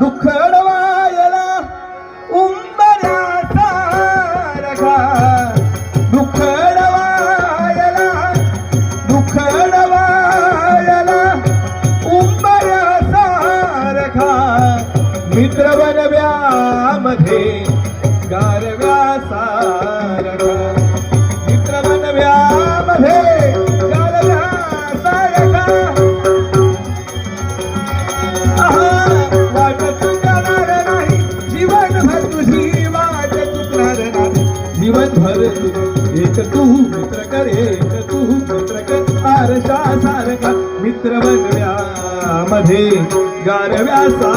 दुःख अडवायला उंबऱ्याचा रखा, दुःख अडवायला उंबऱ्याचा रखा, मित्र बनव्यामध्ये गारव्याचा रखा, मित्र बनव्यामध्ये गारव्याचा रखा. वाट चुकणार नाही जीवनभर, तुझी वाट चुकणार नाही जीवनभर. एक तू मित्र कर, एक तू मित्र कर, आरशा सारखा मित्र बनव्यामध्ये गारव्याचा.